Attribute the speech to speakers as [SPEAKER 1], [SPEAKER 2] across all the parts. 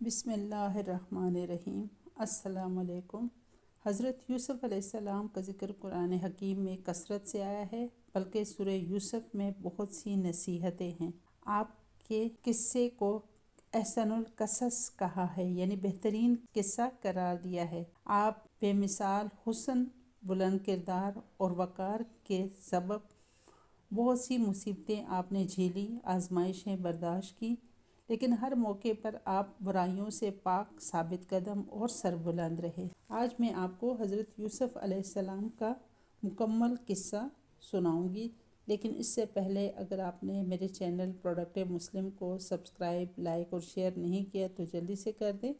[SPEAKER 1] بسم اللہ الرحمن الرحیم۔ السلام علیکم۔ حضرت یوسف علیہ السلام کا ذکر قرآن حکیم میں کثرت سے آیا ہے، بلکہ سورہ یوسف میں بہت سی نصیحتیں ہیں۔ آپ کے قصے کو احسن القصص کہا ہے، یعنی بہترین قصہ قرار دیا ہے۔ آپ بے مثال حسن، بلند کردار اور وقار کے سبب بہت سی مصیبتیں آپ نے جھیلی، آزمائشیں برداشت کی، لیکن ہر موقع پر آپ برائیوں سے پاک، ثابت قدم اور سربلند رہے۔ آج میں آپ کو حضرت یوسف علیہ السلام کا مکمل قصہ سناؤں گی، لیکن اس سے پہلے اگر آپ نے میرے چینل پروڈکٹ مسلم کو سبسکرائب، لائک اور شیئر نہیں کیا تو جلدی سے کر دیں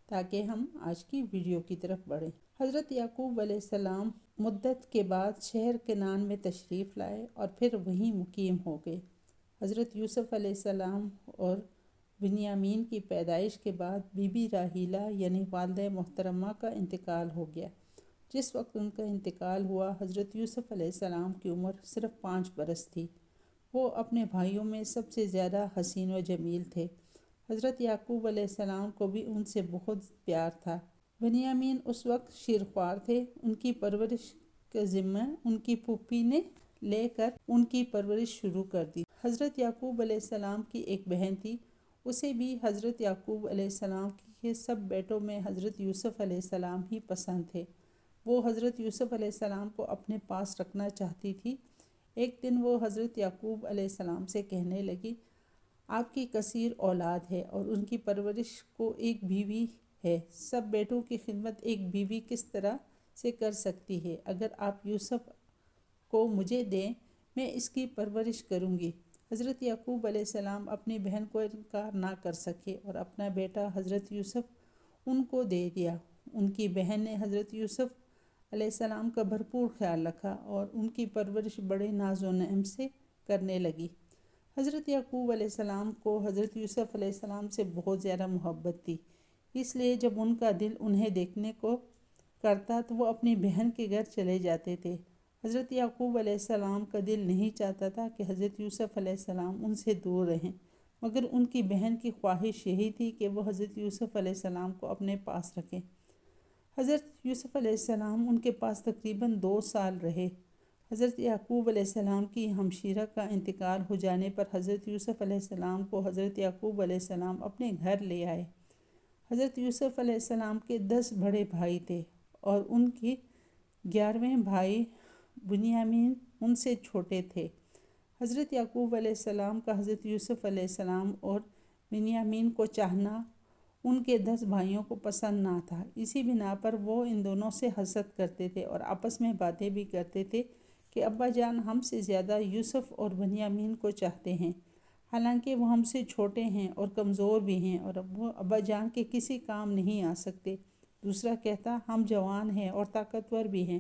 [SPEAKER 1] تاکہ ہم آج کی ویڈیو کی طرف بڑھیں۔ حضرت یعقوب علیہ السلام مدت کے بعد شہر کنعان میں تشریف لائے اور پھر وہیں مقیم ہو گئے۔ حضرت یوسف علیہ السلام اور بنیامین کی پیدائش کے بعد بی بی راحیلہ یعنی والدہ محترمہ کا انتقال ہو گیا۔ جس وقت ان کا انتقال ہوا، حضرت یوسف علیہ السلام کی عمر صرف 5 برس تھی۔ وہ اپنے بھائیوں میں سب سے زیادہ حسین و جمیل تھے۔ حضرت یعقوب علیہ السلام کو بھی ان سے بہت پیار تھا۔ بنیامین اس وقت شیرخوار تھے۔ ان کی پرورش کا ذمہ ان کی پھوپھی نے لے کر ان کی پرورش شروع کر دی۔ حضرت یعقوب علیہ السلام کی ایک بہن تھی، اسے بھی حضرت یعقوب علیہ السلام کے سب بیٹوں میں حضرت یوسف علیہ السلام ہی پسند تھے۔ وہ حضرت یوسف علیہ السلام کو اپنے پاس رکھنا چاہتی تھی۔ ایک دن وہ حضرت یعقوب علیہ السلام سے کہنے لگی، آپ کی کثیر اولاد ہے اور ان کی پرورش کو ایک بیوی ہے۔ سب بیٹوں کی خدمت ایک بیوی کس طرح سے کر سکتی ہے؟ اگر آپ یوسف کو مجھے دیں، میں اس کی پرورش کروں گی۔ حضرت یعقوب علیہ السلام اپنی بہن کو انکار نہ کر سکے اور اپنا بیٹا حضرت یوسف ان کو دے دیا۔ ان کی بہن نے حضرت یوسف علیہ السلام کا بھرپور خیال رکھا اور ان کی پرورش بڑے ناز و نعم سے کرنے لگی۔ حضرت یعقوب علیہ السلام کو حضرت یوسف علیہ السلام سے بہت زیادہ محبت تھی، اس لیے جب ان کا دل انہیں دیکھنے کو کرتا تو وہ اپنی بہن کے گھر چلے جاتے تھے۔ حضرت یعقوب علیہ السلام کا دل نہیں چاہتا تھا کہ حضرت یوسف علیہ السلام ان سے دور رہیں، مگر ان کی بہن کی خواہش یہی تھی کہ وہ حضرت یوسف علیہ السلام کو اپنے پاس رکھیں۔ حضرت یوسف علیہ السلام ان کے پاس تقریباً 2 سال رہے۔ حضرت یعقوب علیہ السلام کی ہمشیرہ کا انتقال ہو جانے پر حضرت یوسف علیہ السلام کو حضرت یعقوب علیہ السلام اپنے گھر لے آئے۔ حضرت یوسف علیہ السلام کے 10 بڑے بھائی تھے اور ان کی 11ویں بھائی بنیامین ان سے چھوٹے تھے۔ حضرت یعقوب علیہ السلام کا حضرت یوسف علیہ السلام اور بنیامین کو چاہنا ان کے 10 بھائیوں کو پسند نہ تھا۔ اسی بنا پر وہ ان دونوں سے حسد کرتے تھے اور آپس میں باتیں بھی کرتے تھے کہ ابا جان ہم سے زیادہ یوسف اور بنیامین کو چاہتے ہیں، حالانکہ وہ ہم سے چھوٹے ہیں اور کمزور بھی ہیں اور وہ ابا جان کے کسی کام نہیں آ سکتے۔ دوسرا کہتا، ہم جوان ہیں اور طاقتور بھی ہیں،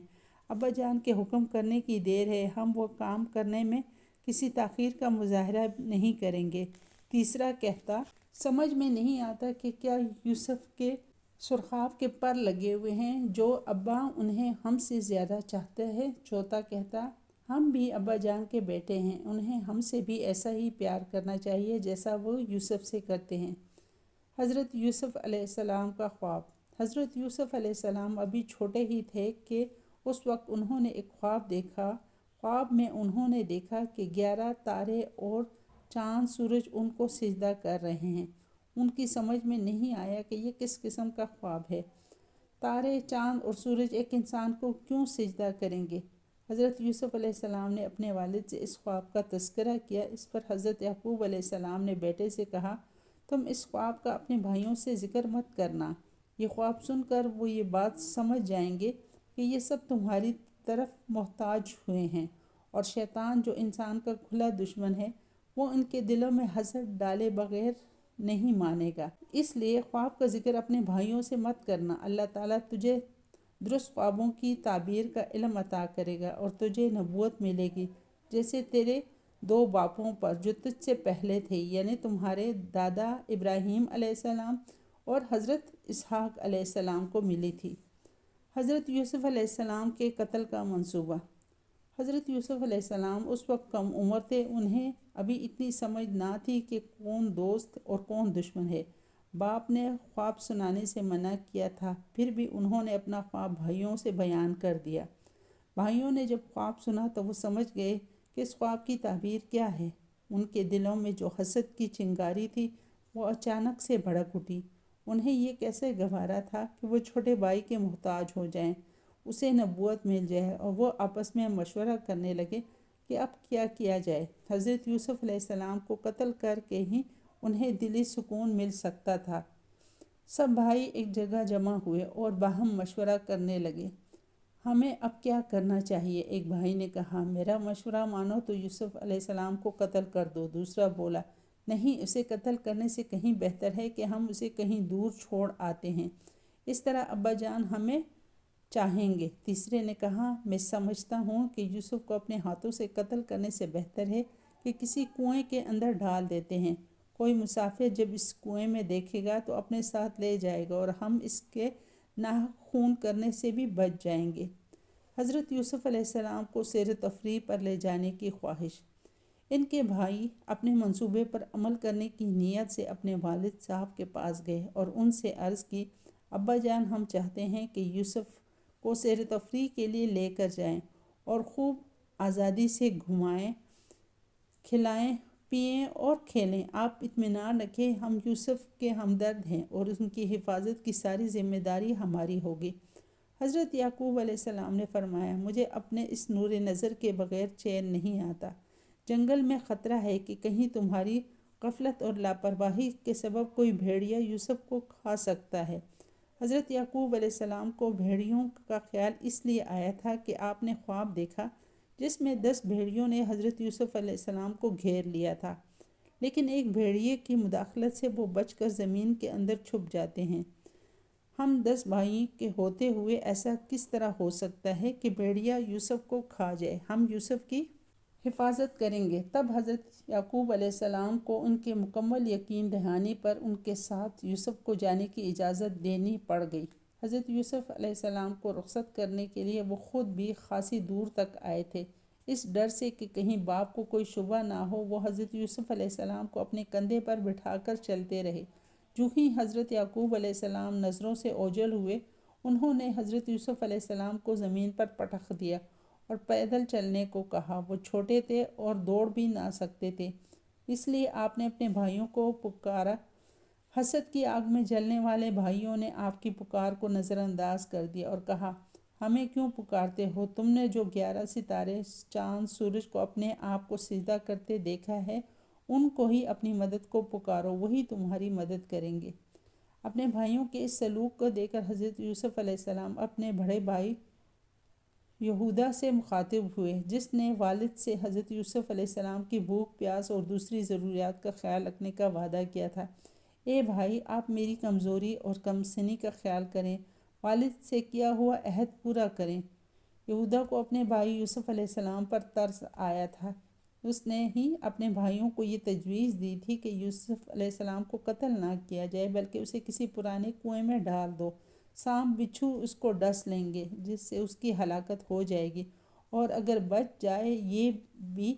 [SPEAKER 1] ابا جان کے حکم کرنے کی دیر ہے، ہم وہ کام کرنے میں کسی تاخیر کا مظاہرہ نہیں کریں گے۔ تیسرا کہتا، سمجھ میں نہیں آتا کہ کیا یوسف کے سرخاب کے پر لگے ہوئے ہیں جو ابا انہیں ہم سے زیادہ چاہتا ہے۔ چوتھا کہتا، ہم بھی ابا جان کے بیٹے ہیں، انہیں ہم سے بھی ایسا ہی پیار کرنا چاہیے جیسا وہ یوسف سے کرتے ہیں۔ حضرت یوسف علیہ السلام کا خواب۔ حضرت یوسف علیہ السلام ابھی چھوٹے ہی تھے کہ اس وقت انہوں نے ایک خواب دیکھا۔ خواب میں انہوں نے دیکھا کہ 11 تارے اور چاند سورج ان کو سجدہ کر رہے ہیں۔ ان کی سمجھ میں نہیں آیا کہ یہ کس قسم کا خواب ہے۔ تارے، چاند اور سورج ایک انسان کو کیوں سجدہ کریں گے؟ حضرت یوسف علیہ السلام نے اپنے والد سے اس خواب کا تذکرہ کیا۔ اس پر حضرت یعقوب علیہ السلام نے بیٹے سے کہا، تم اس خواب کا اپنے بھائیوں سے ذکر مت کرنا۔ یہ خواب سن کر وہ یہ بات سمجھ جائیں گے کہ یہ سب تمہاری طرف محتاج ہوئے ہیں، اور شیطان جو انسان کا کھلا دشمن ہے، وہ ان کے دلوں میں حسد ڈالے بغیر نہیں مانے گا۔ اس لیے خواب کا ذکر اپنے بھائیوں سے مت کرنا۔ اللہ تعالیٰ تجھے درست خوابوں کی تعبیر کا علم عطا کرے گا اور تجھے نبوت ملے گی، جیسے تیرے 2 باپوں پر جو تجھ سے پہلے تھے، یعنی تمہارے دادا ابراہیم علیہ السلام اور حضرت اسحاق علیہ السلام کو ملی تھی۔ حضرت یوسف علیہ السلام کے قتل کا منصوبہ۔ حضرت یوسف علیہ السلام اس وقت کم عمر تھے، انہیں ابھی اتنی سمجھ نہ تھی کہ کون دوست اور کون دشمن ہے۔ باپ نے خواب سنانے سے منع کیا تھا، پھر بھی انہوں نے اپنا خواب بھائیوں سے بیان کر دیا۔ بھائیوں نے جب خواب سنا تو وہ سمجھ گئے کہ اس خواب کی تعبیر کیا ہے۔ ان کے دلوں میں جو حسد کی چنگاری تھی وہ اچانک سے بھڑک اٹھی۔ انہیں یہ کیسے گوارا تھا کہ وہ چھوٹے بھائی کے محتاج ہو جائیں، اسے نبوت مل جائے، اور وہ آپس میں مشورہ کرنے لگے کہ اب کیا کیا جائے۔ حضرت یوسف علیہ السلام کو قتل کر کے ہی انہیں دلی سکون مل سکتا تھا۔ سب بھائی ایک جگہ جمع ہوئے اور باہم مشورہ کرنے لگے۔ ہمیں اب کیا کرنا چاہیے؟ ایک بھائی نے کہا، میرا مشورہ مانو تو یوسف علیہ السلام کو قتل کر دو۔ دوسرا بولا، نہیں، اسے قتل کرنے سے کہیں بہتر ہے کہ ہم اسے کہیں دور چھوڑ آتے ہیں، اس طرح ابا جان ہمیں چاہیں گے۔ تیسرے نے کہا، میں سمجھتا ہوں کہ یوسف کو اپنے ہاتھوں سے قتل کرنے سے بہتر ہے کہ کسی کنویں کے اندر ڈال دیتے ہیں۔ کوئی مسافر جب اس کنویں میں دیکھے گا تو اپنے ساتھ لے جائے گا اور ہم اس کے ناحق خون کرنے سے بھی بچ جائیں گے۔ حضرت یوسف علیہ السلام کو سیر تفریح پر لے جانے کی خواہش۔ ان کے بھائی اپنے منصوبے پر عمل کرنے کی نیت سے اپنے والد صاحب کے پاس گئے اور ان سے عرض کی، ابا جان ہم چاہتے ہیں کہ یوسف کو سیر تفریح کے لیے لے کر جائیں اور خوب آزادی سے گھمائیں، کھلائیں، پئیں اور کھیلیں۔ آپ اطمینان رکھیں، ہم یوسف کے ہمدرد ہیں اور ان کی حفاظت کی ساری ذمہ داری ہماری ہوگی۔ حضرت یعقوب علیہ السلام نے فرمایا، مجھے اپنے اس نور نظر کے بغیر چین نہیں آتا۔ جنگل میں خطرہ ہے کہ کہیں تمہاری غفلت اور لاپرواہی کے سبب کوئی بھیڑیا یوسف کو کھا سکتا ہے۔ حضرت یعقوب علیہ السلام کو بھیڑیوں کا خیال اس لیے آیا تھا کہ آپ نے خواب دیکھا جس میں 10 بھیڑیوں نے حضرت یوسف علیہ السلام کو گھیر لیا تھا، لیکن ایک بھیڑیے کی مداخلت سے وہ بچ کر زمین کے اندر چھپ جاتے ہیں۔ ہم 10 بھائی کے ہوتے ہوئے ایسا کس طرح ہو سکتا ہے کہ بھیڑیا یوسف کو کھا جائے؟ ہم یوسف کی حفاظت کریں گے۔ تب حضرت یعقوب علیہ السلام کو ان کے مکمل یقین دہانی پر ان کے ساتھ یوسف کو جانے کی اجازت دینی پڑ گئی۔ حضرت یوسف علیہ السلام کو رخصت کرنے کے لیے وہ خود بھی خاصی دور تک آئے تھے۔ اس ڈر سے کہ کہیں باپ کو کوئی شبہ نہ ہو، وہ حضرت یوسف علیہ السلام کو اپنے کندھے پر بٹھا کر چلتے رہے۔ جو ہی حضرت یعقوب علیہ السلام نظروں سے اوجھل ہوئے، انہوں نے حضرت یوسف علیہ السلام کو زمین پر پٹخ دیا اور پیدل چلنے کو کہا۔ وہ چھوٹے تھے اور دوڑ بھی نہ سکتے تھے، اس لیے آپ نے اپنے بھائیوں کو پکارا۔ حسد کی آگ میں جلنے والے بھائیوں نے آپ کی پکار کو نظر انداز کر دیا اور کہا، ہمیں کیوں پکارتے ہو؟ تم نے جو 11 ستارے، چاند، سورج کو اپنے آپ کو سجدہ کرتے دیکھا ہے، ان کو ہی اپنی مدد کو پکارو، وہی تمہاری مدد کریں گے۔ اپنے بھائیوں کے اس سلوک کو دیکھ کر حضرت یوسف علیہ السلام اپنے بڑے بھائی یہودا سے مخاطب ہوئے، جس نے والد سے حضرت یوسف علیہ السلام کی بھوک، پیاس اور دوسری ضروریات کا خیال رکھنے کا وعدہ کیا تھا۔ اے بھائی، آپ میری کمزوری اور کم سنی کا خیال کریں، والد سے کیا ہوا عہد پورا کریں۔ یہودا کو اپنے بھائی یوسف علیہ السلام پر ترس آیا تھا۔ اس نے ہی اپنے بھائیوں کو یہ تجویز دی تھی کہ یوسف علیہ السلام کو قتل نہ کیا جائے بلکہ اسے کسی پرانے کنویں میں ڈال دو۔ سانپ بچھو اس کو ڈس لیں گے جس سے اس کی ہلاکت ہو جائے گی، اور اگر بچ جائے یہ بھی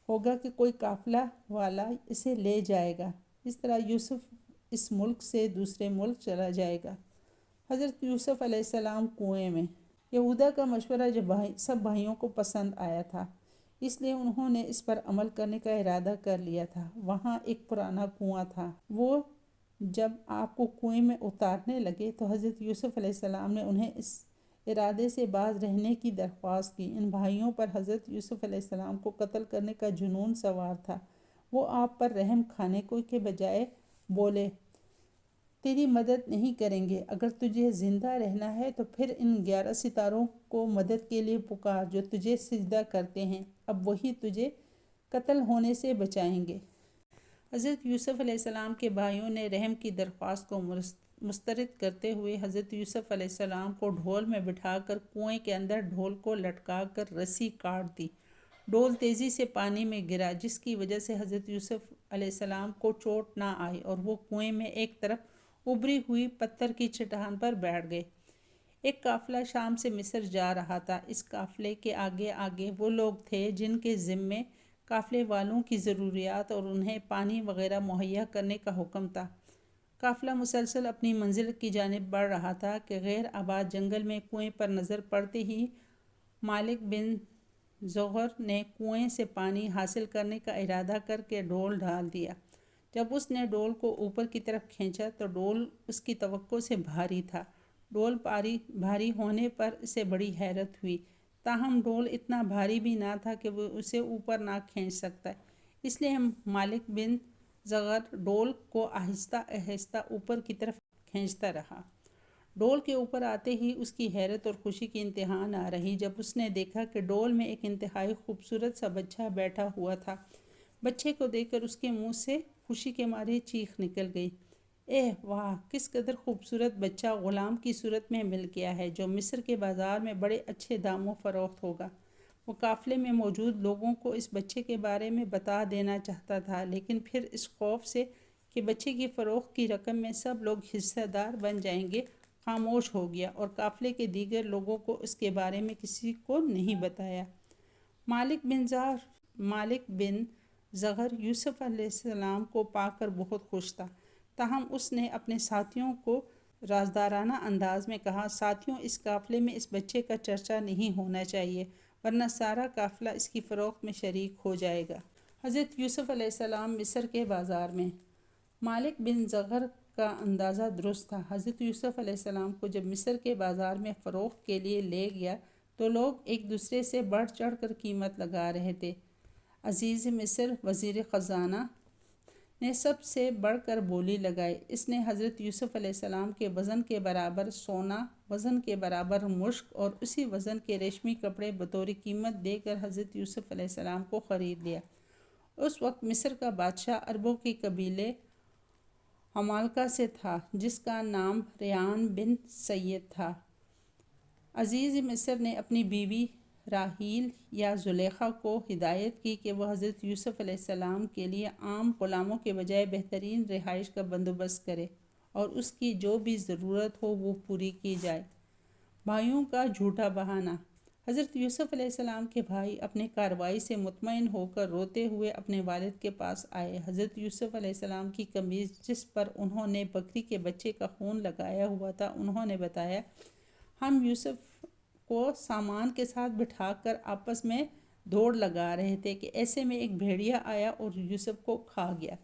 [SPEAKER 1] ہوگا کہ کوئی قافلہ والا اسے لے جائے گا۔ اس طرح یوسف اس ملک سے دوسرے ملک چلا جائے گا۔ حضرت یوسف علیہ السلام کنویں میں۔ یہودا کا مشورہ جب سب بھائیوں کو پسند آیا تھا، اس لیے انہوں نے اس پر عمل کرنے کا ارادہ کر لیا تھا۔ وہاں ایک پرانا کنواں تھا۔ وہ جب آپ کو کنویں میں اتارنے لگے تو حضرت یوسف علیہ السلام نے انہیں اس ارادے سے باز رہنے کی درخواست کی۔ ان بھائیوں پر حضرت یوسف علیہ السلام کو قتل کرنے کا جنون سوار تھا۔ وہ آپ پر رحم کھانے کے بجائے بولے، تیری مدد نہیں کریں گے۔ اگر تجھے زندہ رہنا ہے تو پھر ان 11 ستاروں کو مدد کے لیے پکار جو تجھے سجدہ کرتے ہیں، اب وہی تجھے قتل ہونے سے بچائیں گے۔ حضرت یوسف علیہ السلام کے بھائیوں نے رحم کی درخواست کو مسترد کرتے ہوئے حضرت یوسف علیہ السلام کو ڈھول میں بٹھا کر کنویں کے اندر ڈھول کو لٹکا کر رسی کاٹ دی۔ ڈھول تیزی سے پانی میں گرا، جس کی وجہ سے حضرت یوسف علیہ السلام کو چوٹ نہ آئی اور وہ کنویں میں ایک طرف ابری ہوئی پتھر کی چٹان پر بیٹھ گئے۔ ایک قافلہ شام سے مصر جا رہا تھا۔ اس قافلے کے آگے آگے وہ لوگ تھے جن کے ذمے قافلے والوں کی ضروریات اور انہیں پانی وغیرہ مہیا کرنے کا حکم تھا۔ قافلہ مسلسل اپنی منزل کی جانب بڑھ رہا تھا کہ غیر آباد جنگل میں کنویں پر نظر پڑتے ہی مالک بن زغر نے کنویں سے پانی حاصل کرنے کا ارادہ کر کے ڈول ڈال دیا۔ جب اس نے ڈول کو اوپر کی طرف کھینچا تو ڈول اس کی توقع سے بھاری تھا۔ ڈول بھاری ہونے پر اسے بڑی حیرت ہوئی، تاہم ڈول اتنا بھاری بھی نہ تھا کہ وہ اسے اوپر نہ کھینچ سکتا، اس لیے مالک بن زغر ڈول کو آہستہ آہستہ اوپر کی طرف کھینچتا رہا۔ ڈول کے اوپر آتے ہی اس کی حیرت اور خوشی کی انتہا نہ رہی جب اس نے دیکھا کہ ڈول میں ایک انتہائی خوبصورت سا بچہ بیٹھا ہوا تھا۔ بچے کو دیکھ کر اس کے منہ سے خوشی کے مارے چیخ نکل گئی۔ واہ، کس قدر خوبصورت بچہ غلام کی صورت میں مل گیا ہے جو مصر کے بازار میں بڑے اچھے داموں فروخت ہوگا۔ وہ قافلے میں موجود لوگوں کو اس بچے کے بارے میں بتا دینا چاہتا تھا، لیکن پھر اس خوف سے کہ بچے کی فروخت کی رقم میں سب لوگ حصہ دار بن جائیں گے خاموش ہو گیا اور قافلے کے دیگر لوگوں کو اس کے بارے میں کسی کو نہیں بتایا۔ مالک بن زغر یوسف علیہ السلام کو پا کر بہت خوش تھا، تاہم اس نے اپنے ساتھیوں کو رازدارانہ انداز میں کہا، ساتھیوں، اس قافلے میں اس بچے کا چرچا نہیں ہونا چاہیے، ورنہ سارا قافلہ اس کی فروخت میں شریک ہو جائے گا۔ حضرت یوسف علیہ السلام مصر کے بازار میں۔ مالک بن زغر کا اندازہ درست تھا۔ حضرت یوسف علیہ السلام کو جب مصر کے بازار میں فروخت کے لیے لے گیا تو لوگ ایک دوسرے سے بڑھ چڑھ کر قیمت لگا رہے تھے۔ عزیز مصر وزیر خزانہ نے سب سے بڑھ کر بولی لگائی، اس نے حضرت یوسف علیہ السلام کے وزن کے برابر سونا، وزن کے برابر مشک اور اسی وزن کے ریشمی کپڑے بطور قیمت دے کر حضرت یوسف علیہ السلام کو خرید لیا۔ اس وقت مصر کا بادشاہ عربوں کے قبیلے عمالقہ سے تھا جس کا نام ریان بن سید تھا۔ عزیز مصر نے اپنی بیوی راحیل یا زلیخا کو ہدایت کی کہ وہ حضرت یوسف علیہ السلام کے لیے عام غلاموں کے بجائے بہترین رہائش کا بندوبست کرے اور اس کی جو بھی ضرورت ہو وہ پوری کی جائے۔ بھائیوں کا جھوٹا بہانہ۔ حضرت یوسف علیہ السلام کے بھائی اپنے کارروائی سے مطمئن ہو کر روتے ہوئے اپنے والد کے پاس آئے۔ حضرت یوسف علیہ السلام کی قمیض جس پر انہوں نے بکری کے بچے کا خون لگایا ہوا تھا، انہوں نے بتایا، ہم یوسف کو سامان کے ساتھ بٹھا کر آپس میں دوڑ لگا رہے تھے کہ ایسے میں ایک بھیڑیا آیا اور یوسف کو کھا گیا۔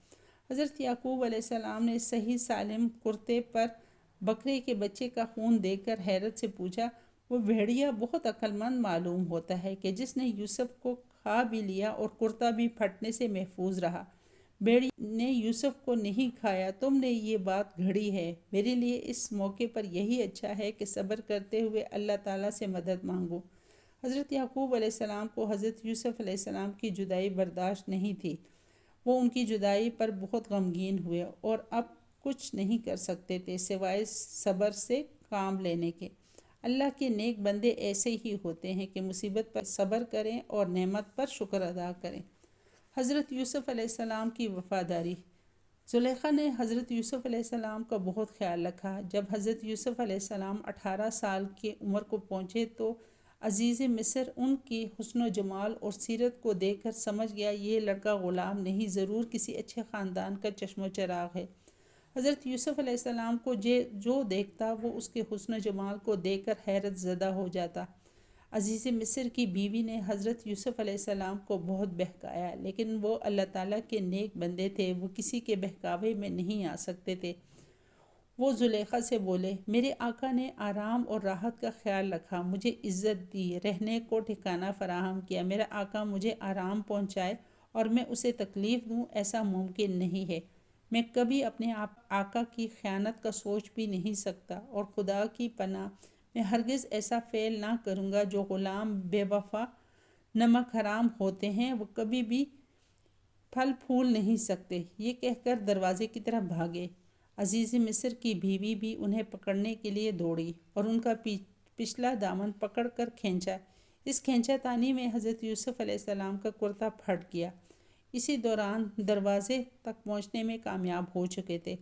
[SPEAKER 1] حضرت یعقوب علیہ السلام نے صحیح سالم کرتے پر بکرے کے بچے کا خون دیکھ کر حیرت سے پوچھا، وہ بھیڑیا بہت عقل مند معلوم ہوتا ہے کہ جس نے یوسف کو کھا بھی لیا اور کرتا بھی پھٹنے سے محفوظ رہا۔ بھیڑیا نے یوسف کو نہیں کھایا، تم نے یہ بات گھڑی ہے۔ میرے لیے اس موقع پر یہی اچھا ہے کہ صبر کرتے ہوئے اللہ تعالیٰ سے مدد مانگو۔ حضرت یعقوب علیہ السلام کو حضرت یوسف علیہ السلام کی جدائی برداشت نہیں تھی۔ وہ ان کی جدائی پر بہت غمگین ہوئے اور اب کچھ نہیں کر سکتے تھے سوائے صبر سے کام لینے کے۔ اللہ کے نیک بندے ایسے ہی ہوتے ہیں کہ مصیبت پر صبر کریں اور نعمت پر شکر ادا کریں۔ حضرت یوسف علیہ السلام کی وفاداری۔ زلیخا نے حضرت یوسف علیہ السلام کا بہت خیال رکھا۔ جب حضرت یوسف علیہ السلام 18 سال کی عمر کو پہنچے تو عزیز مصر ان کی حسن و جمال اور سیرت کو دیکھ کر سمجھ گیا یہ لڑکا غلام نہیں، ضرور کسی اچھے خاندان کا چشم و چراغ ہے۔ حضرت یوسف علیہ السلام کو جو دیکھتا وہ اس کے حسن و جمال کو دیکھ کر حیرت زدہ ہو جاتا۔ عزیز مصر کی بیوی نے حضرت یوسف علیہ السلام کو بہت بہکایا، لیکن وہ اللہ تعالیٰ کے نیک بندے تھے، وہ کسی کے بہکاوے میں نہیں آ سکتے تھے۔ وہ زلیخا سے بولے، میرے آقا نے آرام اور راحت کا خیال رکھا، مجھے عزت دی، رہنے کو ٹھکانہ فراہم کیا۔ میرا آقا مجھے آرام پہنچائے اور میں اسے تکلیف دوں، ایسا ممکن نہیں ہے۔ میں کبھی اپنے آقا کی خیانت کا سوچ بھی نہیں سکتا، اور خدا کی پناہ میں ہرگز ایسا فعل نہ کروں گا جو غلام بے وفا نمک حرام ہوتے ہیں، وہ کبھی بھی پھل پھول نہیں سکتے۔ یہ کہہ کر دروازے کی طرف بھاگے۔ عزیز مصر کی بیوی بھی انہیں پکڑنے کے لیے دوڑی اور ان کا پچھلا دامن پکڑ کر کھینچا۔ اس کھینچا تانی میں حضرت یوسف علیہ السلام کا کرتا پھٹ گیا۔ اسی دوران دروازے تک پہنچنے میں کامیاب ہو چکے تھے۔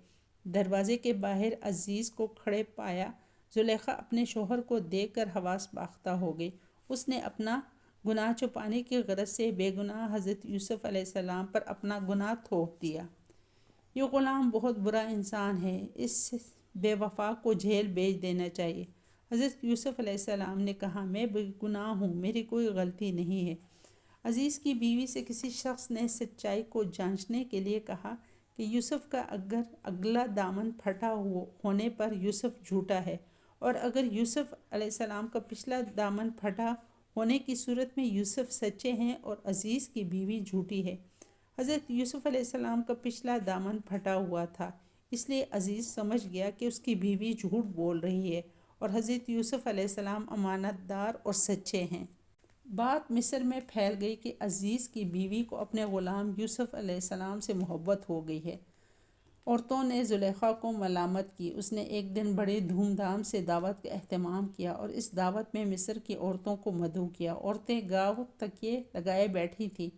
[SPEAKER 1] دروازے کے باہر عزیز کو کھڑے پایا۔ زلیخا اپنے شوہر کو دیکھ کر حواس باختہ ہو گئی۔ اس نے اپنا گناہ چھپانے کی غرض سے بے گناہ حضرت یوسف علیہ السلام پر اپنا گناہ تھوپ دیا۔ یہ غلام بہت برا انسان ہے، اس بے وفا کو جیل بھیج دینا چاہیے۔ حضرت یوسف علیہ السلام نے کہا، میں بے گناہ ہوں، میری کوئی غلطی نہیں ہے۔ عزیز کی بیوی سے کسی شخص نے سچائی کو جانچنے کے لیے کہا کہ یوسف کا اگر اگلا دامن پھٹا ہونے پر یوسف جھوٹا ہے، اور اگر یوسف علیہ السلام کا پچھلا دامن پھٹا ہونے کی صورت میں یوسف سچے ہیں اور عزیز کی بیوی جھوٹی ہے۔ حضرت یوسف علیہ السلام کا پچھلا دامن پھٹا ہوا تھا، اس لیے عزیز سمجھ گیا کہ اس کی بیوی جھوٹ بول رہی ہے اور حضرت یوسف علیہ السلام امانت دار اور سچے ہیں۔ بات مصر میں پھیل گئی کہ عزیز کی بیوی کو اپنے غلام یوسف علیہ السلام سے محبت ہو گئی ہے۔ عورتوں نے زلیخا کو ملامت کی۔ اس نے ایک دن بڑے دھوم دھام سے دعوت کا اہتمام کیا اور اس دعوت میں مصر کی عورتوں کو مدعو کیا۔ عورتیں گاؤ تکیے لگائے بیٹھی تھیں،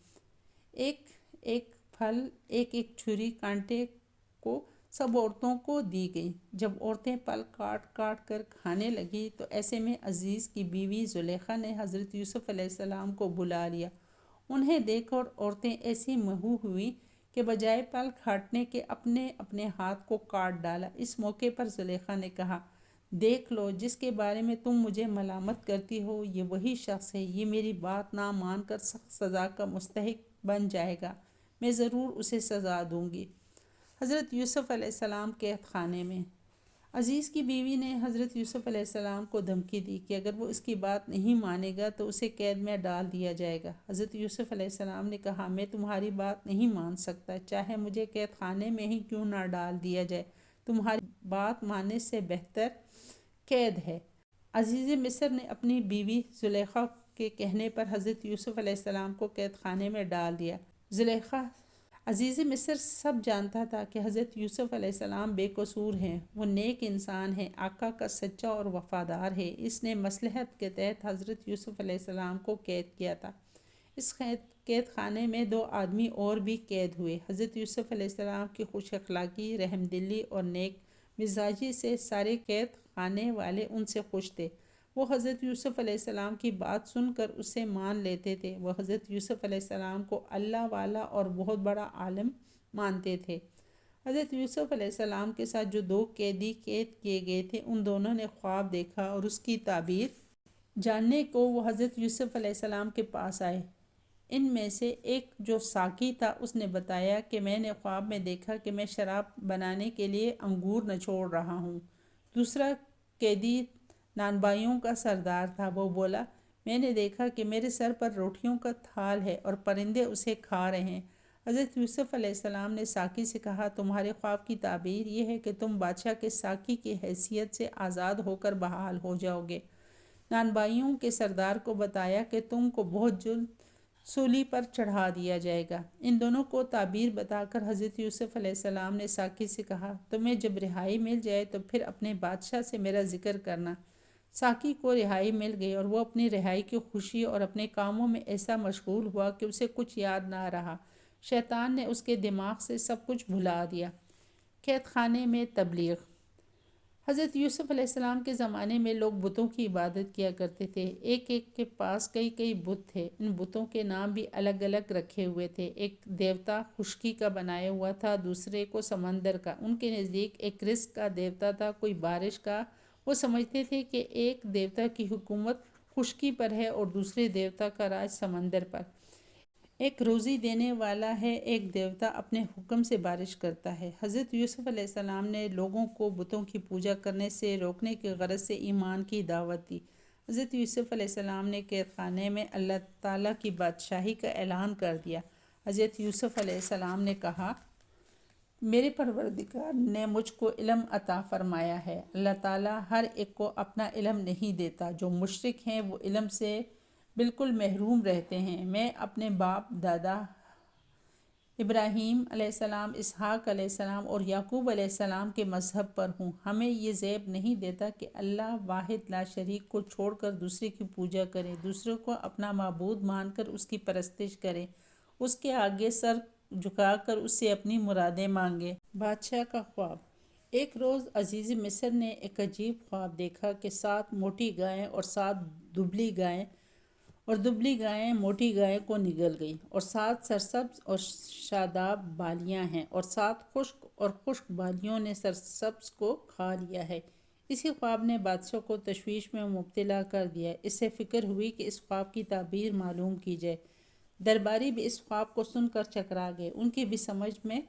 [SPEAKER 1] ایک ایک پھل، ایک ایک چھری کانٹے کو سب عورتوں کو دی گئی۔ جب عورتیں پھل کاٹ کاٹ کر کھانے لگی تو ایسے میں عزیز کی بیوی زلیخا نے حضرت یوسف علیہ السلام کو بلا لیا۔ انہیں دیکھ کر عورتیں ایسی مہو ہوئیں کہ بجائے پھل کاٹنے کے اپنے اپنے ہاتھ کو کاٹ ڈالا۔ اس موقع پر زلیخا نے کہا، دیکھ لو، جس کے بارے میں تم مجھے ملامت کرتی ہو یہ وہی شخص ہے، یہ میری بات نہ مان کر سخت سزا کا مستحق بن جائے گا، میں ضرور اسے سزا دوں گی۔ حضرت یوسف علیہ السلام قید خانے میں۔ عزیز کی بیوی نے حضرت یوسف علیہ السلام کو دھمکی دی کہ اگر وہ اس کی بات نہیں مانے گا تو اسے قید میں ڈال دیا جائے گا۔ حضرت یوسف علیہ السلام نے کہا، میں تمہاری بات نہیں مان سکتا، چاہے مجھے قید خانے میں ہی کیوں نہ ڈال دیا جائے، تمہاری بات ماننے سے بہتر قید ہے۔ عزیز مصر نے اپنی بیوی زلیخا کے کہنے پر حضرت یوسف علیہ السلام کو قید خانے میں ڈال دیا۔ زلیخا عزیز مصر سب جانتا تھا کہ حضرت یوسف علیہ السلام بے قصور ہیں، وہ نیک انسان ہیں، آقا کا سچا اور وفادار ہے۔ اس نے مصلحت کے تحت حضرت یوسف علیہ السلام کو قید کیا تھا۔ اس قید خانے میں 2 آدمی اور بھی قید ہوئے۔ حضرت یوسف علیہ السلام کی خوش اخلاقی، رحم دلی اور نیک مزاجی سے سارے قید خانے والے ان سے خوش تھے۔ وہ حضرت یوسف علیہ السلام کی بات سن کر اسے مان لیتے تھے۔ وہ حضرت یوسف علیہ السلام کو اللہ والا اور بہت بڑا عالم مانتے تھے۔ حضرت یوسف علیہ السلام کے ساتھ جو 2 قیدی قید کیے گئے تھے، ان دونوں نے خواب دیکھا اور اس کی تعبیر جاننے کو وہ حضرت یوسف علیہ السلام کے پاس آئے۔ ان میں سے ایک جو ساقی تھا، اس نے بتایا کہ میں نے خواب میں دیکھا کہ میں شراب بنانے کے لیے انگور نچوڑ رہا ہوں۔ دوسرا قیدی نانبائیوں کا سردار تھا، وہ بولا، میں نے دیکھا کہ میرے سر پر روٹیوں کا تھال ہے اور پرندے اسے کھا رہے ہیں۔ حضرت یوسف علیہ السلام نے ساقی سے کہا، تمہارے خواب کی تعبیر یہ ہے کہ تم بادشاہ کے ساقی کی حیثیت سے آزاد ہو کر بحال ہو جاؤ گے۔ نانبائیوں کے سردار کو بتایا کہ تم کو بہت جلد سولی پر چڑھا دیا جائے گا۔ ان دونوں کو تعبیر بتا کر حضرت یوسف علیہ السلام نے ساقی سے کہا، تمہیں جب رہائی مل جائے تو پھر اپنے بادشاہ سے میرا ذکر کرنا۔ ساقی کو رہائی مل گئی اور وہ اپنی رہائی کی خوشی اور اپنے کاموں میں ایسا مشغول ہوا کہ اسے کچھ یاد نہ رہا۔ شیطان نے اس کے دماغ سے سب کچھ بھلا دیا۔ قید خانے میں تبلیغ۔ حضرت یوسف علیہ السلام کے زمانے میں لوگ بتوں کی عبادت کیا کرتے تھے۔ ایک ایک کے پاس کئی کئی بت تھے۔ ان بتوں کے نام بھی الگ الگ رکھے ہوئے تھے۔ ایک دیوتا خشکی کا بنایا ہوا تھا، دوسرے کو سمندر کا۔ ان کے نزدیک ایک رزق کا دیوتا تھا، کوئی بارش کا۔ وہ سمجھتے تھے کہ ایک دیوتا کی حکومت خشکی پر ہے اور دوسرے دیوتا کا راج سمندر پر۔ ایک روزی دینے والا ہے، ایک دیوتا اپنے حکم سے بارش کرتا ہے۔ حضرت یوسف علیہ السلام نے لوگوں کو بتوں کی پوجا کرنے سے روکنے کی غرض سے ایمان کی دعوت دی۔ حضرت یوسف علیہ السلام نے قید خانے میں اللہ تعالیٰ کی بادشاہی کا اعلان کر دیا۔ حضرت یوسف علیہ السلام نے کہا، میرے پروردگار نے مجھ کو علم عطا فرمایا ہے۔ اللہ تعالیٰ ہر ایک کو اپنا علم نہیں دیتا۔ جو مشرک ہیں وہ علم سے بالکل محروم رہتے ہیں۔ میں اپنے باپ دادا ابراہیم علیہ السلام، اسحاق علیہ السلام اور یعقوب علیہ السلام کے مذہب پر ہوں۔ ہمیں یہ زیب نہیں دیتا کہ اللہ واحد لا شریک کو چھوڑ کر دوسرے کی پوجا کریں، دوسروں کو اپنا معبود مان کر اس کی پرستش کریں، اس کے آگے سر جھکا کر اس سے اپنی مرادیں مانگیں۔ بادشاہ کا خواب۔ ایک روز عزیز مصر نے ایک عجیب خواب دیکھا کہ 7 موٹی گائیں اور 7 دبلی گائیں اور دبلی گائیں موٹی گائے کو نگل گئیں، اور 7 سرسبز اور شاداب بالیاں ہیں، اور 7 خشک اور خشک بالیوں نے سرسبز کو کھا لیا ہے۔ اسی خواب نے بادشاہ کو تشویش میں مبتلا کر دیا۔ اس سے فکر ہوئی کہ اس خواب کی تعبیر معلوم کی جائے۔ درباری بھی اس خواب کو سن کر چکرا گئے، ان کی بھی سمجھ میں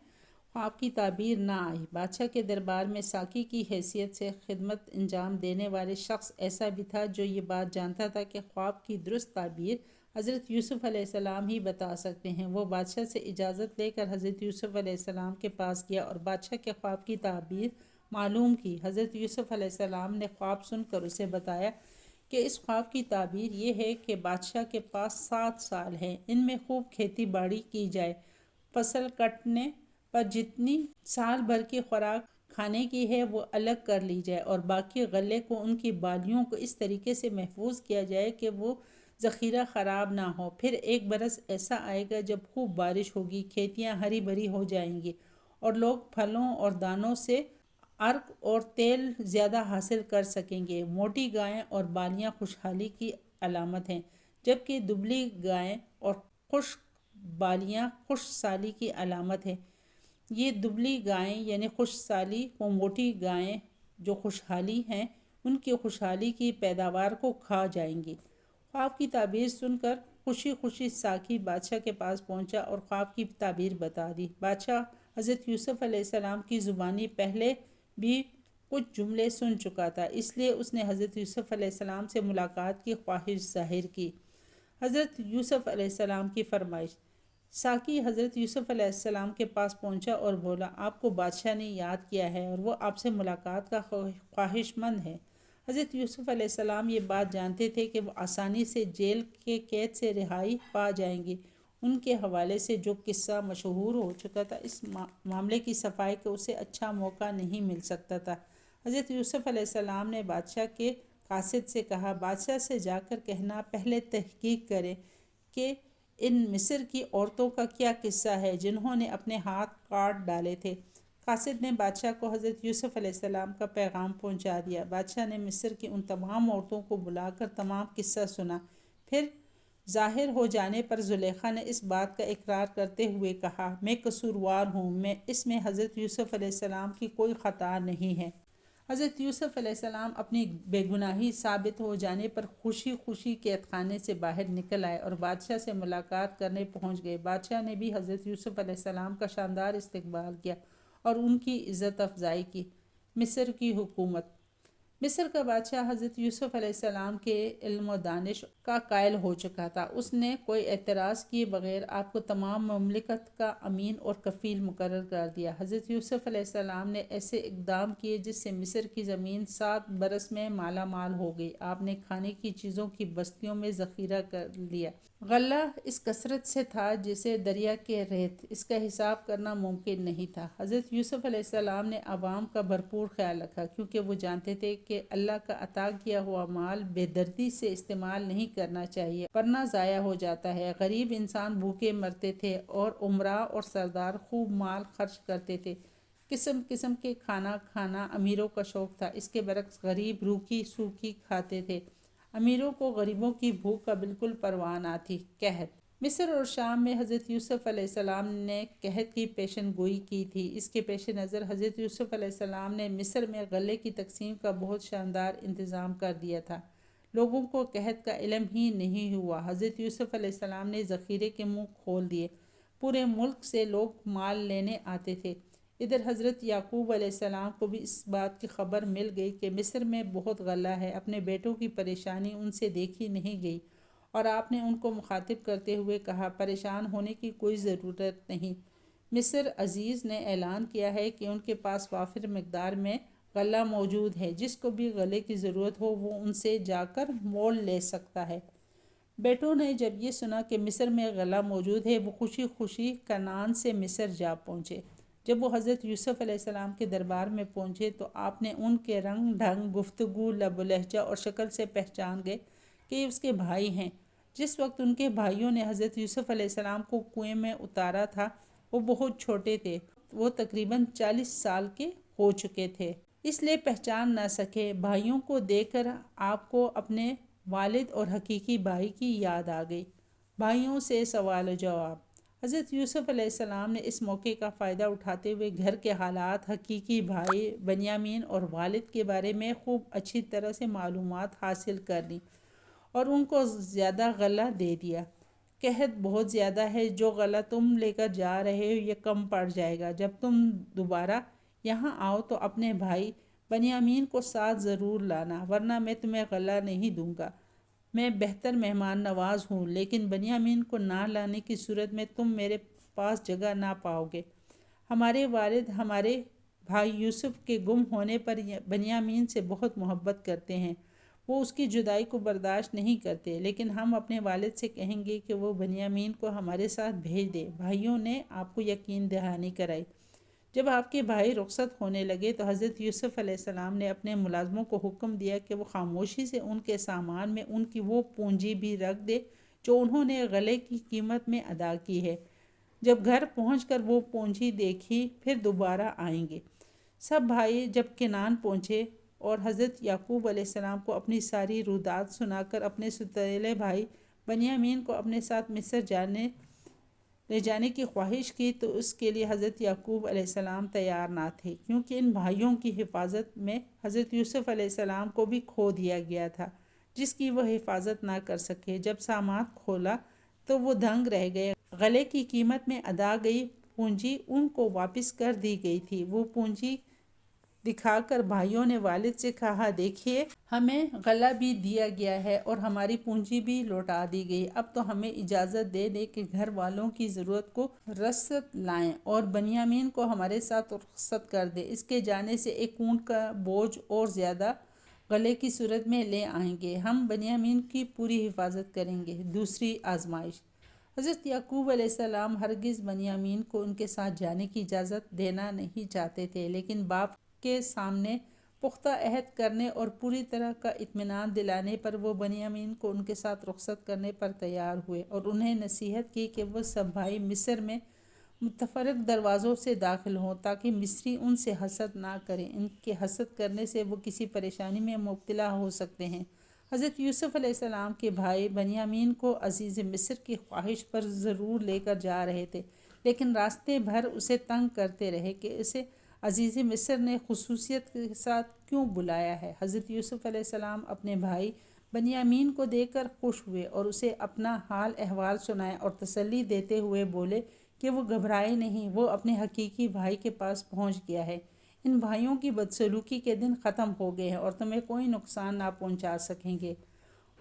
[SPEAKER 1] خواب کی تعبیر نہ آئی۔ بادشاہ کے دربار میں ساقی کی حیثیت سے خدمت انجام دینے والے شخص ایسا بھی تھا جو یہ بات جانتا تھا کہ خواب کی درست تعبیر حضرت یوسف علیہ السلام ہی بتا سکتے ہیں۔ وہ بادشاہ سے اجازت لے کر حضرت یوسف علیہ السلام کے پاس گیا اور بادشاہ کے خواب کی تعبیر معلوم کی۔ حضرت یوسف علیہ السلام نے خواب سن کر اسے بتایا کہ اس خواب کی تعبیر یہ ہے کہ بادشاہ کے پاس 7 سال ہیں، ان میں خوب کھیتی باڑی کی جائے، فصل کٹنے پر جتنی سال بھر کی خوراک کھانے کی ہے وہ الگ کر لی جائے اور باقی غلے کو ان کی بالیوں کو اس طریقے سے محفوظ کیا جائے کہ وہ ذخیرہ خراب نہ ہو۔ پھر ایک برس ایسا آئے گا جب خوب بارش ہوگی، کھیتیاں ہری بھری ہو جائیں گی اور لوگ پھلوں اور دانوں سے عرق اور تیل زیادہ حاصل کر سکیں گے۔ موٹی گائیں اور بالیاں خوشحالی کی علامت ہیں، جبکہ دبلی گائیں اور خشک بالیاں خشک سالی کی علامت ہیں۔ یہ دبلی گائیں یعنی خشک سالی و موٹی گائیں جو خوشحالی ہیں، ان کی خوشحالی کی پیداوار کو کھا جائیں گی۔ خواب کی تعبیر سن کر خوشی خوشی ساقی بادشاہ کے پاس پہنچا اور خواب کی تعبیر بتا دی۔ بادشاہ حضرت یوسف علیہ السلام کی زبانی پہلے بھی کچھ جملے سن چکا تھا، اس لیے اس نے حضرت یوسف علیہ السلام سے ملاقات کی خواہش ظاہر کی۔ حضرت یوسف علیہ السلام کی فرمائش۔ ساقی حضرت یوسف علیہ السلام کے پاس پہنچا اور بولا، آپ کو بادشاہ نے یاد کیا ہے اور وہ آپ سے ملاقات کا خواہش مند ہے۔ حضرت یوسف علیہ السلام یہ بات جانتے تھے کہ وہ آسانی سے جیل کے قید سے رہائی پا جائیں گے۔ ان کے حوالے سے جو قصہ مشہور ہو چکا تھا، اس معاملے کی صفائی کا اسے اچھا موقع نہیں مل سکتا تھا۔ حضرت یوسف علیہ السلام نے بادشاہ کے قاصد سے کہا، بادشاہ سے جا کر کہنا پہلے تحقیق کرے کہ ان مصر کی عورتوں کا کیا قصہ ہے جنہوں نے اپنے ہاتھ کاٹ ڈالے تھے۔ قاصد نے بادشاہ کو حضرت یوسف علیہ السلام کا پیغام پہنچا دیا۔ بادشاہ نے مصر کی ان تمام عورتوں کو بلا کر تمام قصہ سنا۔ پھر ظاہر ہو جانے پر زلیخا نے اس بات کا اقرار کرتے ہوئے کہا، میں قصوروار ہوں، اس میں حضرت یوسف علیہ السلام کی کوئی خطا نہیں ہے۔ حضرت یوسف علیہ السلام اپنی بے گناہی ثابت ہو جانے پر خوشی خوشی قید خانے سے باہر نکل آئے اور بادشاہ سے ملاقات کرنے پہنچ گئے۔ بادشاہ نے بھی حضرت یوسف علیہ السلام کا شاندار استقبال کیا اور ان کی عزت افزائی کی۔ مصر کی حکومت۔ مصر کا بادشاہ حضرت یوسف علیہ السلام کے علم و دانش کا قائل ہو چکا تھا۔ اس نے کوئی اعتراض کیے بغیر آپ کو تمام مملکت کا امین اور کفیل مقرر کر دیا۔ حضرت یوسف علیہ السلام نے ایسے اقدام کیے جس سے مصر کی زمین 7 برس میں مالا مال ہو گئی۔ آپ نے کھانے کی چیزوں کی بستیوں میں ذخیرہ کر لیا۔ غلہ اس کثرت سے تھا جیسے دریا کے ریت، اس کا حساب کرنا ممکن نہیں تھا۔ حضرت یوسف علیہ السلام نے عوام کا بھرپور خیال رکھا، کیونکہ وہ جانتے تھے کہ اللہ کا عطا کیا ہوا مال بے دردی سے استعمال نہیں کرنا چاہیے ورنہ ضائع ہو جاتا ہے۔ غریب انسان بھوکے مرتے تھے اور امراء اور سردار خوب مال خرچ کرتے تھے۔ قسم قسم کے کھانا کھانا امیروں کا شوق تھا، اس کے برعکس غریب روکھی سوکھی کھاتے تھے۔ امیروں کو غریبوں کی بھوک کا بالکل پرواہ نہ تھی۔ قحط۔ مصر اور شام میں حضرت یوسف علیہ السلام نے قحط کی پیشن گوئی کی تھی۔ اس کے پیش نظر حضرت یوسف علیہ السلام نے مصر میں غلے کی تقسیم کا بہت شاندار انتظام کر دیا تھا۔ لوگوں کو قحط کا علم ہی نہیں ہوا۔ حضرت یوسف علیہ السلام نے ذخیرے کے منہ کھول دیے۔ پورے ملک سے لوگ مال لینے آتے تھے۔ ادھر حضرت یعقوب علیہ السلام کو بھی اس بات کی خبر مل گئی کہ مصر میں بہت غلہ ہے۔ اپنے بیٹوں کی پریشانی ان سے دیکھی نہیں گئی اور آپ نے ان کو مخاطب کرتے ہوئے کہا، پریشان ہونے کی کوئی ضرورت نہیں۔ مصر عزیز نے اعلان کیا ہے کہ ان کے پاس وافر مقدار میں غلہ موجود ہے، جس کو بھی غلے کی ضرورت ہو وہ ان سے جا کر مول لے سکتا ہے۔ بیٹوں نے جب یہ سنا کہ مصر میں غلہ موجود ہے، وہ خوشی خوشی کنعان سے مصر جا پہنچے۔ جب وہ حضرت یوسف علیہ السلام کے دربار میں پہنچے تو آپ نے ان کے رنگ ڈھنگ، گفتگو، لب و لہجہ اور شکل سے پہچان گئے کہ یہ اس کے بھائی ہیں۔ جس وقت ان کے بھائیوں نے حضرت یوسف علیہ السلام کو کنویں میں اتارا تھا وہ بہت چھوٹے تھے، وہ تقریباً 40 سال کے ہو چکے تھے، اس لیے پہچان نہ سکے۔ بھائیوں کو دیکھ کر آپ کو اپنے والد اور حقیقی بھائی کی یاد آ گئی۔ بھائیوں سے سوال و جواب۔ حضرت یوسف علیہ السلام نے اس موقع کا فائدہ اٹھاتے ہوئے گھر کے حالات، حقیقی بھائی بنیامین اور والد کے بارے میں خوب اچھی طرح سے معلومات حاصل کر لی اور ان کو زیادہ غلہ دے دیا۔ قحط بہت زیادہ ہے، جو غلہ تم لے کر جا رہے ہو یہ کم پڑ جائے گا۔ جب تم دوبارہ یہاں آؤ تو اپنے بھائی بنیامین کو ساتھ ضرور لانا، ورنہ میں تمہیں غلہ نہیں دوں گا۔ میں بہتر مہمان نواز ہوں، لیکن بنیامین کو نہ لانے کی صورت میں تم میرے پاس جگہ نہ پاؤ گے۔ ہمارے والد ہمارے بھائی یوسف کے گم ہونے پر بنیامین سے بہت محبت کرتے ہیں، وہ اس کی جدائی کو برداشت نہیں کرتے، لیکن ہم اپنے والد سے کہیں گے کہ وہ بنیامین کو ہمارے ساتھ بھیج دے۔ بھائیوں نے آپ کو یقین دہانی کرائی۔ جب آپ کے بھائی رخصت ہونے لگے تو حضرت یوسف علیہ السلام نے اپنے ملازموں کو حکم دیا کہ وہ خاموشی سے ان کے سامان میں ان کی وہ پونجی بھی رکھ دے جو انہوں نے غلے کی قیمت میں ادا کی ہے۔ جب گھر پہنچ کر وہ پونجی دیکھی پھر دوبارہ آئیں گے۔ سب بھائی جب کنعان پہنچے اور حضرت یعقوب علیہ السلام کو اپنی ساری رودات سنا کر اپنے ستیلے بھائی بنیامین کو اپنے ساتھ مصر لے جانے کی خواہش کی تو اس کے لیے حضرت یعقوب علیہ السلام تیار نہ تھے، کیونکہ ان بھائیوں کی حفاظت میں حضرت یوسف علیہ السلام کو بھی کھو دیا گیا تھا، جس کی وہ حفاظت نہ کر سکے۔ جب سامان کھولا تو وہ دنگ رہ گئے۔ غلے کی قیمت میں ادا گئی پونجی ان کو واپس کر دی گئی تھی۔ وہ پونجی دکھا کر بھائیوں نے والد سے کہا، دیکھیے ہمیں غلہ بھی دیا گیا ہے اور ہماری پونجی بھی لوٹا دی گئی۔ اب تو ہمیں اجازت دے دے کہ گھر والوں کی ضرورت کو رسد لائیں اور بنیامین کو ہمارے ساتھ رخصت کر دے۔ اس کے جانے سے ایک اونٹ کا بوجھ اور زیادہ غلے کی صورت میں لے آئیں گے۔ ہم بنیامین کی پوری حفاظت کریں گے۔ دوسری آزمائش۔ حضرت یعقوب علیہ السلام ہرگز بنیامین کو ان کے ساتھ جانے کی اجازت دینا نہیں چاہتے تھے، لیکن باپ کے سامنے پختہ عہد کرنے اور پوری طرح کا اطمینان دلانے پر وہ بنیامین کو ان کے ساتھ رخصت کرنے پر تیار ہوئے اور انہیں نصیحت کی کہ وہ سب بھائی مصر میں متفرق دروازوں سے داخل ہوں تاکہ مصری ان سے حسد نہ کریں۔ ان کے حسد کرنے سے وہ کسی پریشانی میں مبتلا ہو سکتے ہیں۔ حضرت یوسف علیہ السلام کے بھائی بنیامین کو عزیز مصر کی خواہش پر ضرور لے کر جا رہے تھے، لیکن راستے بھر اسے تنگ کرتے رہے کہ اسے عزیز مصر نے خصوصیت کے ساتھ کیوں بلایا ہے۔ حضرت یوسف علیہ السلام اپنے بھائی بنیامین کو دیکھ کر خوش ہوئے اور اسے اپنا حال احوال سنایا اور تسلی دیتے ہوئے بولے کہ وہ گھبرائے نہیں، وہ اپنے حقیقی بھائی کے پاس پہنچ گیا ہے۔ ان بھائیوں کی بدسلوکی کے دن ختم ہو گئے ہیں اور تمہیں کوئی نقصان نہ پہنچا سکیں گے۔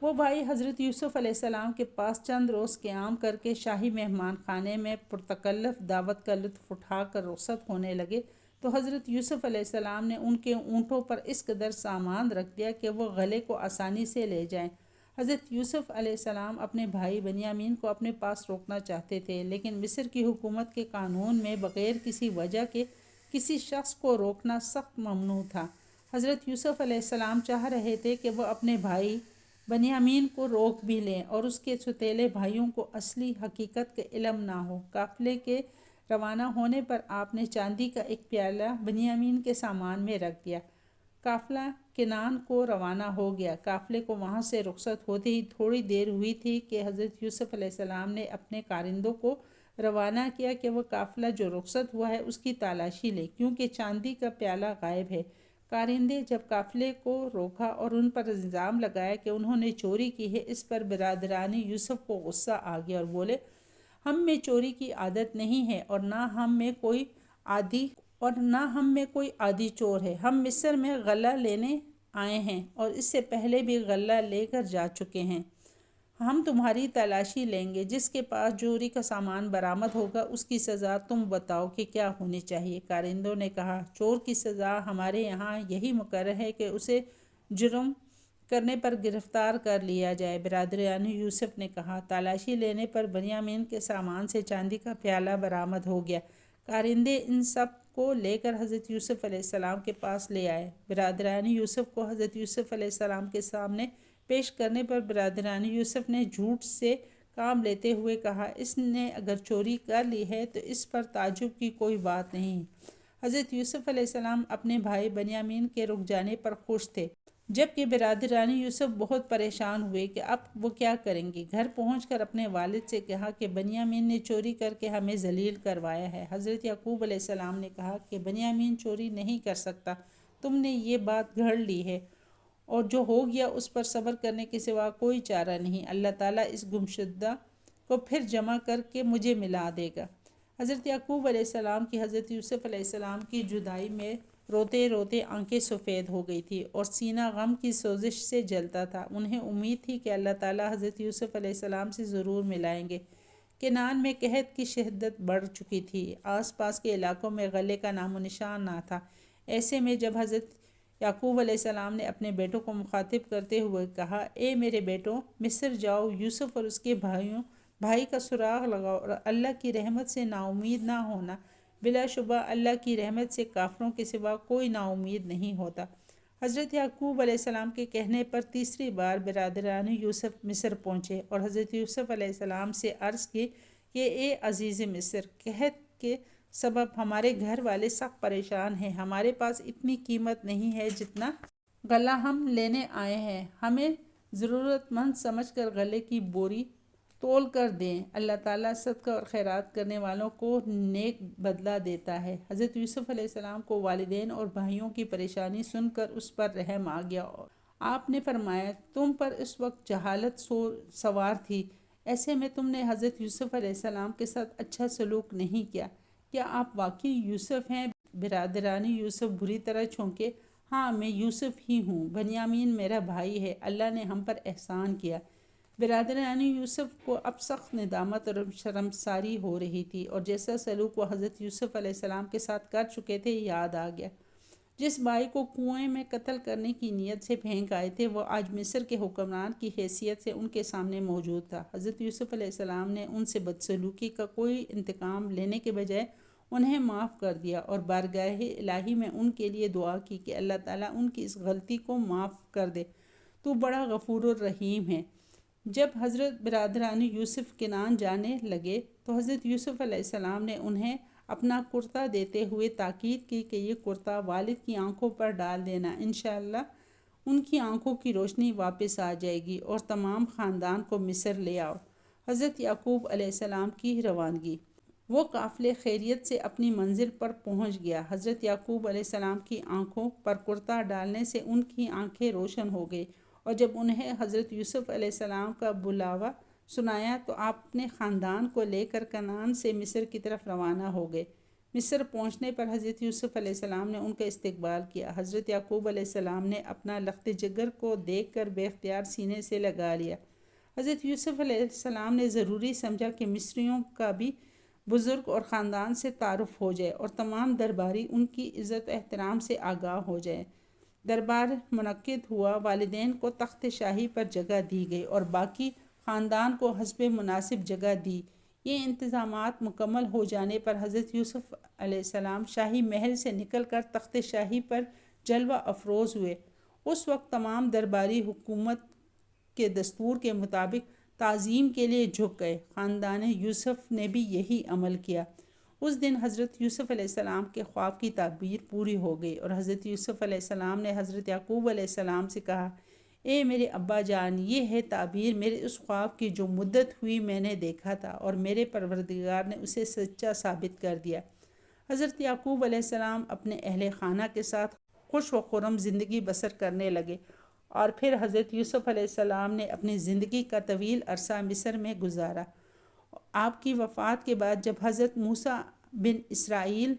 [SPEAKER 1] وہ بھائی حضرت یوسف علیہ السلام کے پاس چند روز قیام کر کے شاہی مہمان خانے میں پرتکلف دعوت کا لطف اٹھا کر رخصت ہونے لگے تو حضرت یوسف علیہ السلام نے ان کے اونٹوں پر اس قدر سامان رکھ دیا کہ وہ غلے کو آسانی سے لے جائیں۔ حضرت یوسف علیہ السلام اپنے بھائی بنیامین کو اپنے پاس روکنا چاہتے تھے، لیکن مصر کی حکومت کے قانون میں بغیر کسی وجہ کے کسی شخص کو روکنا سخت ممنوع تھا۔ حضرت یوسف علیہ السلام چاہ رہے تھے کہ وہ اپنے بھائی بنیامین کو روک بھی لیں اور اس کے ستیلے بھائیوں کو اصلی حقیقت کا علم نہ ہو۔ قافلے کے روانہ ہونے پر آپ نے چاندی کا ایک پیالہ بنیامین کے سامان میں رکھ دیا۔ قافلہ کنعان کو روانہ ہو گیا۔ قافلے کو وہاں سے رخصت ہوتے ہی تھوڑی دیر ہوئی تھی کہ حضرت یوسف علیہ السلام نے اپنے کارندوں کو روانہ کیا کہ وہ قافلہ جو رخصت ہوا ہے اس کی تلاشی لے، کیونکہ چاندی کا پیالہ غائب ہے۔ کارندے جب قافلے کو روکا اور ان پر الزام لگایا کہ انہوں نے چوری کی ہے، اس پر برادران یوسف کو غصہ آ گیا اور بولے، ہم میں چوری کی عادت نہیں ہے اور نہ ہم میں کوئی عادی چور ہے۔ ہم مصر میں غلہ لینے آئے ہیں اور اس سے پہلے بھی غلہ لے کر جا چکے ہیں۔ ہم تمہاری تلاشی لیں گے۔ جس کے پاس چوری کا سامان برآمد ہوگا اس کی سزا تم بتاؤ کہ کیا ہونی چاہیے۔ کارندوں نے کہا، چور کی سزا ہمارے یہاں یہی مقرر ہے کہ اسے جرم کرنے پر گرفتار کر لیا جائے۔ برادران یوسف نے کہا، تلاشی لینے پر بنیامین کے سامان سے چاندی کا پیالہ برآمد ہو گیا۔ کارندے ان سب کو لے کر حضرت یوسف علیہ السلام کے پاس لے آئے۔ برادران یوسف کو حضرت یوسف علیہ السلام کے سامنے پیش کرنے پر برادران یوسف نے جھوٹ سے کام لیتے ہوئے کہا، اس نے اگر چوری کر لی ہے تو اس پر تعجب کی کوئی بات نہیں۔ حضرت یوسف علیہ السلام اپنے بھائی بنیامین کے رک جانے پر خوش تھے جبکہ برادران یوسف بہت پریشان ہوئے کہ اب وہ کیا کریں گے۔ گھر پہنچ کر اپنے والد سے کہا کہ بنیامین نے چوری کر کے ہمیں ذلیل کروایا ہے۔ حضرت یعقوب علیہ السلام نے کہا کہ بنیامین چوری نہیں کر سکتا، تم نے یہ بات گھڑ لی ہے، اور جو ہو گیا اس پر صبر کرنے کے سوا کوئی چارہ نہیں۔ اللہ تعالیٰ اس گمشدہ کو پھر جمع کر کے مجھے ملا دے گا۔ حضرت یعقوب علیہ السلام کی حضرت یوسف علیہ السلام کی جدائی میں روتے روتے آنکھیں سفید ہو گئی تھی اور سینہ غم کی سوزش سے جلتا تھا۔ انہیں امید تھی کہ اللہ تعالیٰ حضرت یوسف علیہ السلام سے ضرور ملائیں گے۔ کنعان میں قحط کی شدت بڑھ چکی تھی، آس پاس کے علاقوں میں غلے کا نام و نشان نہ تھا۔ ایسے میں جب حضرت یعقوب علیہ السلام نے اپنے بیٹوں کو مخاطب کرتے ہوئے کہا، اے میرے بیٹوں، مصر جاؤ، یوسف اور اس کے بھائی کا سراغ لگاؤ اور اللہ کی رحمت سے نا امید نہ ہونا، بلا شبہ اللہ کی رحمت سے کافروں کے سوا کوئی نا امید نہیں ہوتا۔ حضرت یعقوب علیہ السلام کے کہنے پر تیسری بار برادران یوسف مصر پہنچے اور حضرت یوسف علیہ السلام سے عرض کی کہ اے عزیز مصر، قحط کے سبب ہمارے گھر والے سخت پریشان ہیں، ہمارے پاس اتنی قیمت نہیں ہے جتنا غلہ ہم لینے آئے ہیں، ہمیں ضرورت مند سمجھ کر غلے کی بوری تول کر دیں، اللہ تعالیٰ صدقہ اور خیرات کرنے والوں کو نیک بدلہ دیتا ہے۔ حضرت یوسف علیہ السلام کو والدین اور بھائیوں کی پریشانی سن کر اس پر رحم آ گیا اور آپ نے فرمایا، تم پر اس وقت جہالت سوار تھی، ایسے میں تم نے حضرت یوسف علیہ السلام کے ساتھ اچھا سلوک نہیں کیا۔ کیا آپ واقعی یوسف ہیں؟ برادرانی یوسف بری طرح چونکے، ہاں میں یوسف ہی ہوں، بنیامین میرا بھائی ہے، اللہ نے ہم پر احسان کیا۔ برادران یوسف کو اب سخت ندامت اور شرمساری ہو رہی تھی اور جیسا سلوک وہ حضرت یوسف علیہ السلام کے ساتھ کر چکے تھے یاد آ گیا۔ جس بھائی کو کنویں میں قتل کرنے کی نیت سے پھینک آئے تھے، وہ آج مصر کے حکمران کی حیثیت سے ان کے سامنے موجود تھا۔ حضرت یوسف علیہ السلام نے ان سے بدسلوکی کا کوئی انتقام لینے کے بجائے انہیں معاف کر دیا اور بارگاہ الہی میں ان کے لیے دعا کی کہ اللہ تعالیٰ ان کی اس غلطی کو معاف کر دے، تو بڑا غفور الرحیم ہے۔ جب حضرت برادران یوسف کنعان جانے لگے تو حضرت یوسف علیہ السلام نے انہیں اپنا کرتا دیتے ہوئے تاکید کی کہ یہ کرتا والد کی آنکھوں پر ڈال دینا، انشاءاللہ ان کی آنکھوں کی روشنی واپس آ جائے گی اور تمام خاندان کو مصر لے آؤ۔ حضرت یعقوب علیہ السلام کی روانگی۔ وہ قافلے خیریت سے اپنی منزل پر پہنچ گیا۔ حضرت یعقوب علیہ السلام کی آنکھوں پر کرتا ڈالنے سے ان کی آنکھیں روشن ہو گئی، اور جب انہیں حضرت یوسف علیہ السلام کا بلاوا سنایا تو آپ اپنے خاندان کو لے کر کنعان سے مصر کی طرف روانہ ہو گئے۔ مصر پہنچنے پر حضرت یوسف علیہ السلام نے ان کا استقبال کیا۔ حضرت یعقوب علیہ السلام نے اپنا لخت جگر کو دیکھ کر بے اختیار سینے سے لگا لیا۔ حضرت یوسف علیہ السلام نے ضروری سمجھا کہ مصریوں کا بھی بزرگ اور خاندان سے تعارف ہو جائے اور تمام درباری ان کی عزت و احترام سے آگاہ ہو جائے۔ دربار منعقد ہوا، والدین کو تخت شاہی پر جگہ دی گئی اور باقی خاندان کو حسب مناسب جگہ دی۔ یہ انتظامات مکمل ہو جانے پر حضرت یوسف علیہ السلام شاہی محل سے نکل کر تخت شاہی پر جلوہ افروز ہوئے۔ اس وقت تمام درباری حکومت کے دستور کے مطابق تعظیم کے لیے جھک گئے۔ خاندان یوسف نے بھی یہی عمل کیا۔ اس دن حضرت یوسف علیہ السلام کے خواب کی تعبیر پوری ہو گئی اور حضرت یوسف علیہ السلام نے حضرت یعقوب علیہ السلام سے کہا، اے میرے ابا جان، یہ ہے تعبیر میرے اس خواب کی جو مدت ہوئی میں نے دیکھا تھا اور میرے پروردگار نے اسے سچا ثابت کر دیا۔ حضرت یعقوب علیہ السلام اپنے اہل خانہ کے ساتھ خوش و خرم زندگی بسر کرنے لگے اور پھر حضرت یوسف علیہ السلام نے اپنی زندگی کا طویل عرصہ مصر میں گزارا۔ آپ کی وفات کے بعد جب حضرت موسیٰ بن اسرائیل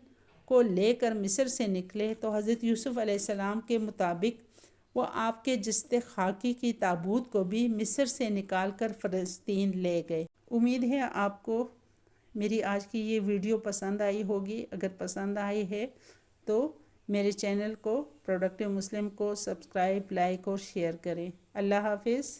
[SPEAKER 1] کو لے کر مصر سے نکلے تو حضرت یوسف علیہ السلام کے مطابق وہ آپ کے جسد خاکی کی تابوت کو بھی مصر سے نکال کر فلسطین لے گئے۔ امید ہے آپ کو میری آج کی یہ ویڈیو پسند آئی ہوگی۔ اگر پسند آئی ہے تو میرے چینل کو پروڈکٹیو مسلم کو سبسکرائب، لائک اور شیئر کریں۔ اللہ حافظ۔